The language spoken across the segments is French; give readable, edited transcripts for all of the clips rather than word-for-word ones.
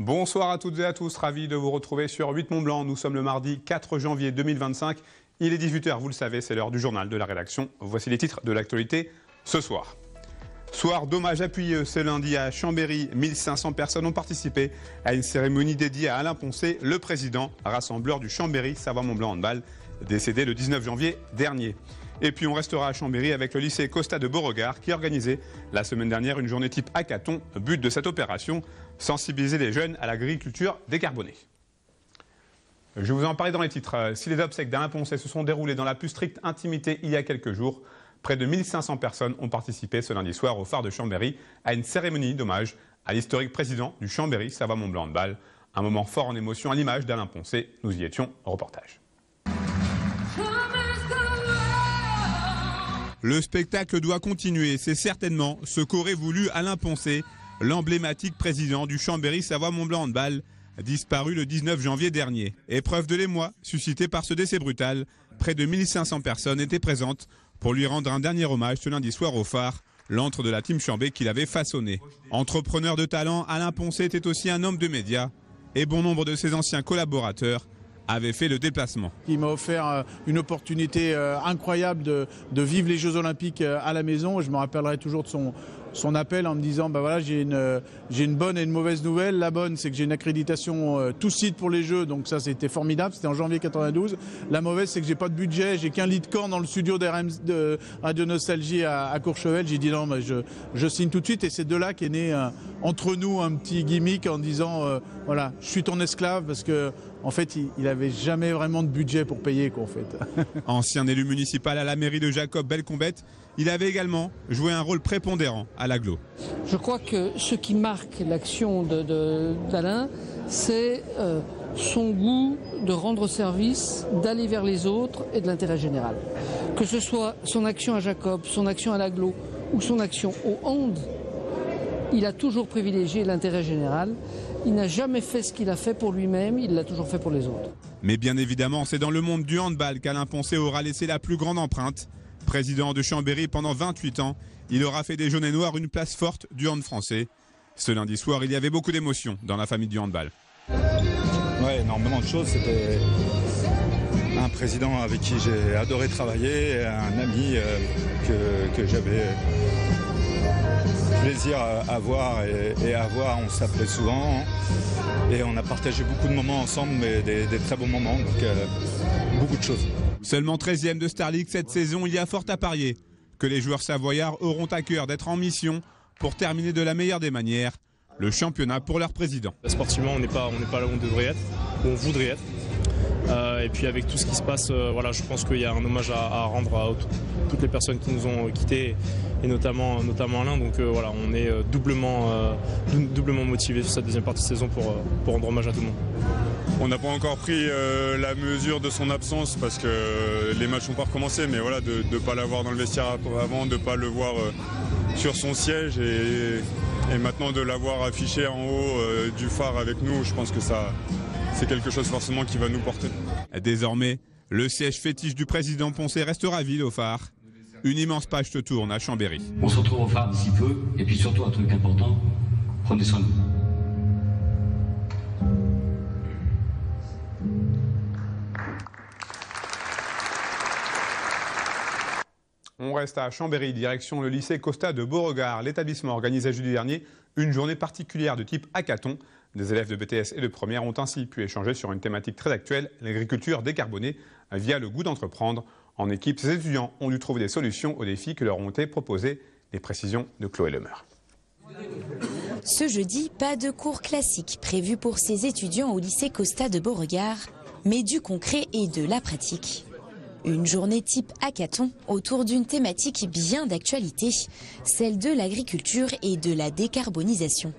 Bonsoir à toutes et à tous, ravi de vous retrouver sur 8 Mont Blanc. Nous sommes le mardi 4 janvier 2025. Il est 18h, vous le savez, c'est l'heure du journal de la rédaction. Voici les titres de l'actualité ce soir. Soir d'hommage appuyé ce lundi à Chambéry. 1500 personnes ont participé à une cérémonie dédiée à Alain Poncet, le président rassembleur du Chambéry Savoie-Mont-Blanc Handball, décédé le 19 janvier dernier. Et puis on restera à Chambéry avec le lycée Costa de Beauregard qui a organisé la semaine dernière une journée type hackathon. But de cette opération, sensibiliser les jeunes à l'agriculture décarbonée. Je vous en parlais dans les titres. Si les obsèques d'Alain Poncet se sont déroulées dans la plus stricte intimité il y a quelques jours, près de 1500 personnes ont participé ce lundi soir au phare de Chambéry à une cérémonie d'hommage à l'historique président du Chambéry Savoie-Mont-Blanc Handball. Un moment fort en émotion à l'image d'Alain Poncet. Nous y étions au reportage. Le spectacle doit continuer, c'est certainement ce qu'aurait voulu Alain Poncet, l'emblématique président du Chambéry Savoie-Mont-Blanc Handball, disparu le 19 janvier dernier. Épreuve de l'émoi suscitée par ce décès brutal, près de 1500 personnes étaient présentes pour lui rendre un dernier hommage ce lundi soir au phare, l'antre de la team Chambé qu'il avait façonné. Entrepreneur de talent, Alain Poncet était aussi un homme de médias et bon nombre de ses anciens collaborateurs avait fait le déplacement. Il m'a offert une opportunité incroyable de vivre les Jeux Olympiques à la maison. Je me rappellerai toujours de son appel en me disant voilà, j'ai une bonne et une mauvaise nouvelle. La bonne, c'est que j'ai une accréditation tout site pour les Jeux, donc ça c'était formidable, c'était en janvier 92. La mauvaise, c'est que j'ai pas de budget, j'ai qu'un lit de camp dans le studio de Radio Nostalgie à Courchevel. J'ai dit non, mais je signe tout de suite, et c'est de là qu'est né entre nous un petit gimmick en disant voilà, je suis ton esclave, parce que en fait, il n'avait jamais vraiment de budget pour payer, quoi, en fait. Ancien élu municipal à la mairie de Jacob Belcombette, il avait également joué un rôle prépondérant à l'agglo. Je crois que ce qui marque l'action d'Alain, c'est son goût de rendre service, d'aller vers les autres et de l'intérêt général. Que ce soit son action à Jacob, son action à l'agglo ou son action au hand, il a toujours privilégié l'intérêt général. Il n'a jamais fait ce qu'il a fait pour lui-même, il l'a toujours fait pour les autres. Mais bien évidemment, c'est dans le monde du handball qu'Alain Poncet aura laissé la plus grande empreinte. Président de Chambéry pendant 28 ans, il aura fait des jaunes et noirs une place forte du hand français. Ce lundi soir, il y avait beaucoup d'émotions dans la famille du handball. Ouais, énormément de choses. C'était un président avec qui j'ai adoré travailler, un ami que j'avais plaisir à voir et à voir. On s'appelait souvent et on a partagé beaucoup de moments ensemble, mais des très bons moments, donc beaucoup de choses. Seulement 13e de Star League cette saison, il y a fort à parier que les joueurs savoyards auront à cœur d'être en mission pour terminer de la meilleure des manières le championnat pour leur président. Sportivement, on n'est pas là où on devrait être, où on voudrait être. Et puis avec tout ce qui se passe, voilà, je pense qu'il y a un hommage à rendre à toutes les personnes qui nous ont quittés, et notamment Alain. Donc voilà, on est doublement motivé sur cette deuxième partie de saison pour rendre hommage à tout le monde. On n'a pas encore pris la mesure de son absence parce que les matchs n'ont pas recommencé, mais voilà, de ne pas l'avoir dans le vestiaire avant, de ne pas le voir sur son siège et maintenant de l'avoir affiché en haut du phare avec nous, je pense que c'est quelque chose forcément qui va nous porter. Désormais, le siège fétiche du président Poncet restera vide au phare. Une immense page se tourne à Chambéry. On se retrouve au phare d'ici peu, et puis surtout un truc important, prenez soin de vous. On reste à Chambéry, direction le lycée Costa de Beauregard. L'établissement organisait jeudi dernier une journée particulière de type hackathon. Des élèves de BTS et de première ont ainsi pu échanger sur une thématique très actuelle, l'agriculture décarbonée, via le goût d'entreprendre. En équipe, ces étudiants ont dû trouver des solutions aux défis que leur ont été proposés. Les précisions de Chloé Lemeur. Ce jeudi, pas de cours classiques prévus pour ces étudiants au lycée Costa de Beauregard, mais du concret et de la pratique. Une journée type hackathon autour d'une thématique bien d'actualité, celle de l'agriculture et de la décarbonisation.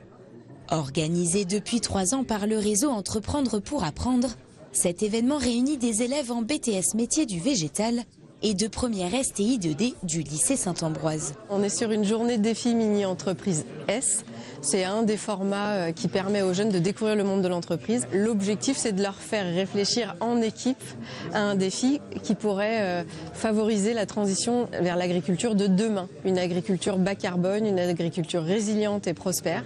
Organisé depuis 3 ans par le réseau Entreprendre pour apprendre, cet événement réunit des élèves en BTS métiers du végétal et de première STI 2D du lycée Saint-Ambroise. On est sur une journée défi mini-entreprise S. C'est un des formats qui permet aux jeunes de découvrir le monde de l'entreprise. L'objectif, c'est de leur faire réfléchir en équipe à un défi qui pourrait favoriser la transition vers l'agriculture de demain. Une agriculture bas carbone, une agriculture résiliente et prospère.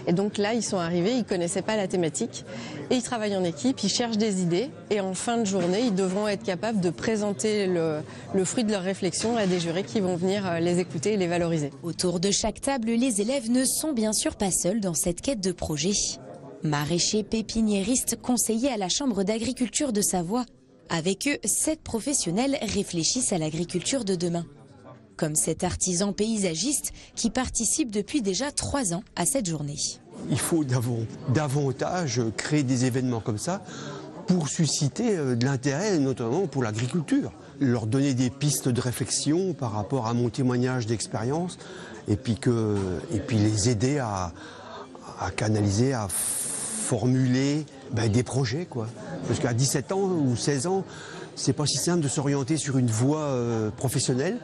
Et donc là, ils sont arrivés, ils ne connaissaient pas la thématique et ils travaillent en équipe, ils cherchent des idées et en fin de journée, ils devront être capables de présenter le fruit de leur réflexion à des jurés qui vont venir les écouter et les valoriser. Autour de chaque table, les élèves ne sont bien sûr pas seuls dans cette quête de projet. Maraîchers, pépiniéristes, conseillers à la Chambre d'agriculture de Savoie. Avec eux, 7 professionnels réfléchissent à l'agriculture de demain. Comme cet artisan paysagiste qui participe depuis déjà 3 ans à cette journée. Il faut davantage créer des événements comme ça pour susciter de l'intérêt, notamment pour l'agriculture. Leur donner des pistes de réflexion par rapport à mon témoignage d'expérience et puis les aider à canaliser, à formuler des projets, quoi. Parce qu'à 17 ans ou 16 ans, c'est pas si simple de s'orienter sur une voie professionnelle.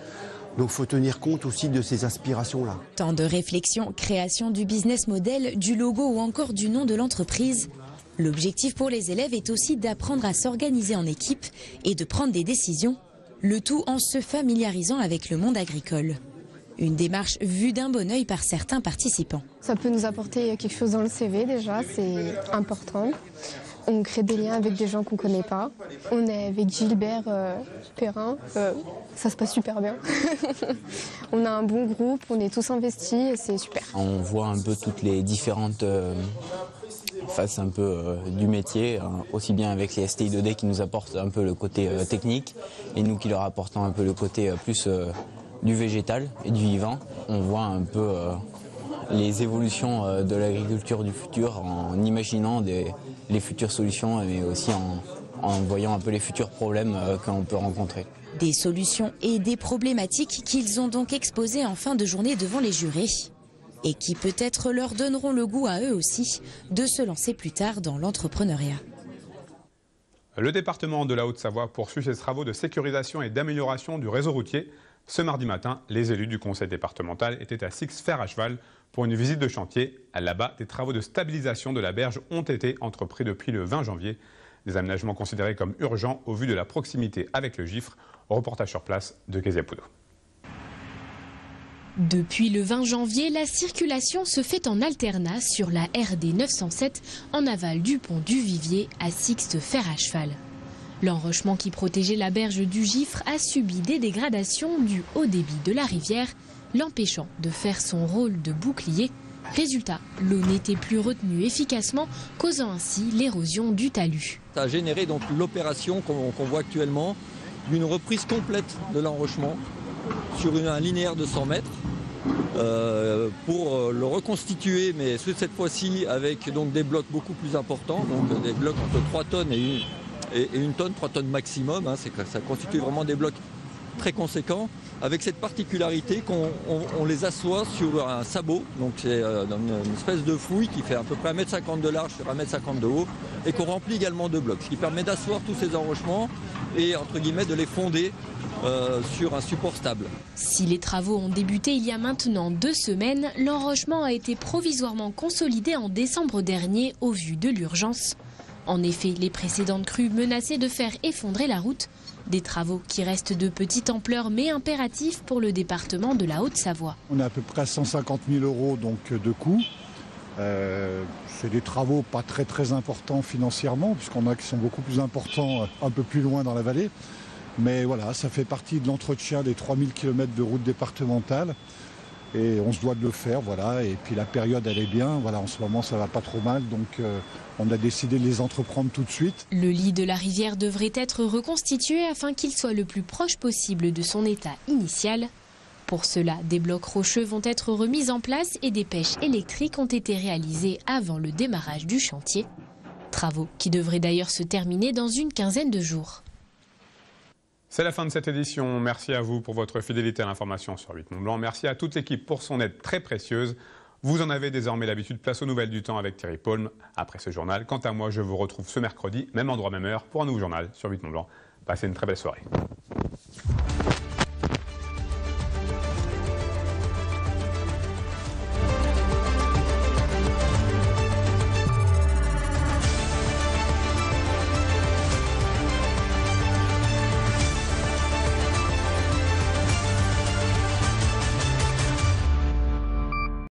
Donc il faut tenir compte aussi de ces aspirations-là. Temps de réflexion, création du business model, du logo ou encore du nom de l'entreprise. L'objectif pour les élèves est aussi d'apprendre à s'organiser en équipe et de prendre des décisions. Le tout en se familiarisant avec le monde agricole. Une démarche vue d'un bon œil par certains participants. Ça peut nous apporter quelque chose dans le CV déjà, c'est important. On crée des liens avec des gens qu'on ne connaît pas. On est avec Gilbert Perrin, ça se passe super bien. On a un bon groupe, on est tous investis et c'est super. On voit un peu toutes les différentes faces un peu du métier, aussi bien avec les STI 2D qui nous apportent un peu le côté technique et nous qui leur apportons un peu le côté plus du végétal et du vivant. On voit un peu les évolutions de l'agriculture du futur en imaginant les futures solutions, mais aussi en voyant un peu les futurs problèmes qu'on peut rencontrer. Des solutions et des problématiques qu'ils ont donc exposées en fin de journée devant les jurés et qui peut-être leur donneront le goût à eux aussi de se lancer plus tard dans l'entrepreneuriat. Le département de la Haute-Savoie poursuit ses travaux de sécurisation et d'amélioration du réseau routier. Ce mardi matin, les élus du conseil départemental étaient à Six-Fer à cheval pour une visite de chantier. Là-bas, des travaux de stabilisation de la berge ont été entrepris depuis le 20 janvier. Des aménagements considérés comme urgents au vu de la proximité avec le Gifre. Reportage sur place de Kezia Poudou. Depuis le 20 janvier, la circulation se fait en alternat sur la RD 907 en aval du pont du Vivier à Six-Fer à cheval. L'enrochement qui protégeait la berge du Gifre a subi des dégradations dues au débit de la rivière, l'empêchant de faire son rôle de bouclier. Résultat, l'eau n'était plus retenue efficacement, causant ainsi l'érosion du talus. Ça a généré donc l'opération qu'on voit actuellement d'une reprise complète de l'enrochement sur un linéaire de 100 mètres pour le reconstituer, mais cette fois-ci avec donc des blocs beaucoup plus importants, donc des blocs entre 3 tonnes et 1 tonne, 3 tonnes maximum, ça constitue vraiment des blocs très conséquents, avec cette particularité qu'on les assoit sur un sabot, donc c'est une espèce de fouille qui fait à peu près 1,50 m de large sur 1,50 m de haut, et qu'on remplit également de blocs, ce qui permet d'asseoir tous ces enrochements et entre guillemets de les fonder sur un support stable. Si les travaux ont débuté il y a maintenant 2 semaines, l'enrochement a été provisoirement consolidé en décembre dernier au vu de l'urgence. En effet, les précédentes crues menaçaient de faire effondrer la route. Des travaux qui restent de petite ampleur mais impératifs pour le département de la Haute-Savoie. On est à peu près à 150 000 € donc, de coûts. C'est des travaux pas très importants financièrement, puisqu'on a qui sont beaucoup plus importants un peu plus loin dans la vallée. Mais voilà, ça fait partie de l'entretien des 3000 km de route départementale. Et on se doit de le faire, voilà. Et puis la période, elle est bien. Voilà, en ce moment, ça va pas trop mal. Donc, on a décidé de les entreprendre tout de suite. Le lit de la rivière devrait être reconstitué afin qu'il soit le plus proche possible de son état initial. Pour cela, des blocs rocheux vont être remis en place et des pêches électriques ont été réalisées avant le démarrage du chantier. Travaux qui devraient d'ailleurs se terminer dans une quinzaine de jours. C'est la fin de cette édition. Merci à vous pour votre fidélité à l'information sur 8 Mont Blanc. Merci à toute l'équipe pour son aide très précieuse. Vous en avez désormais l'habitude. Place aux nouvelles du temps avec Thierry Paulme. Après ce journal, quant à moi, je vous retrouve ce mercredi, même endroit, même heure, pour un nouveau journal sur 8 Mont Blanc. Passez une très belle soirée.